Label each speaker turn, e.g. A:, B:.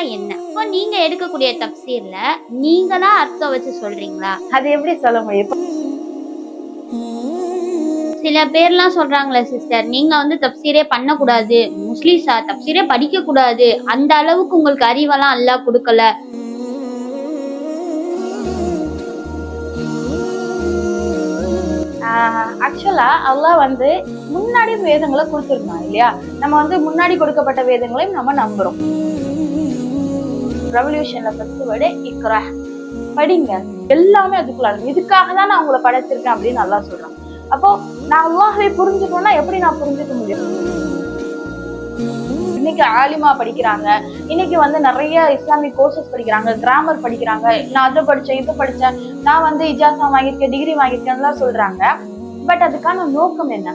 A: தப்சீர்னா என்ன? இப்போ நீங்க எடுக்கக்கூடிய தப்சீர்ல நீங்களா அர்த்தம் வச்சு சொல்றீங்களா?
B: அது எப்படி சொல்ல முடியும்?
A: சில பேர்லாம் சொல்றாங்களே சிஸ்டர், நீங்க வந்து தப்சீரே பண்ணக்கூடாது, மோஸ்ட்லி தப்சீரே படிக்க கூடாது, அந்த அளவுக்கு உங்களுக்கு அறிவெல்லாம் அல்லாஹ் கொடுக்கல.
B: ஆக்சுவலா அல்லாஹ் வந்து முன்னாடி வேதங்களை கொடுத்துருந்தான் இல்லையா? நம்ம வந்து முன்னாடி கொடுக்கப்பட்ட வேதங்களையும் நம்ம நம்புறோம். ரெவல்யூஷன்ல ஃபர்ஸ்ட் வேர்டு இக்ரா, படிங்க. எல்லாமே அதுக்குள்ள இதுக்காக தான் நான் உங்களை படைச்சிருக்கேன் அப்படின்னு அல்லாஹ் சொல்றான். அப்போ நான் அல்லாஹ்வை புரிஞ்சுக்கணும்னா எப்படி நான் புரிஞ்சுக்க முடியும்? இன்னைக்கு ஆலிமா படிக்கிறாங்க, இன்னைக்கு வந்து நிறைய இஸ்லாமிக் கோர்சஸ் படிக்கிறாங்க, கிராமர் படிக்கிறாங்க, நான் அதை படிச்சேன் இதை படிச்சேன், நான் வந்து இஜாசா வாங்கியிருக்கேன், டிகிரி வாங்கியிருக்கேன்லாம் சொல்றாங்க. பட் அதுக்கான நோக்கம் என்ன?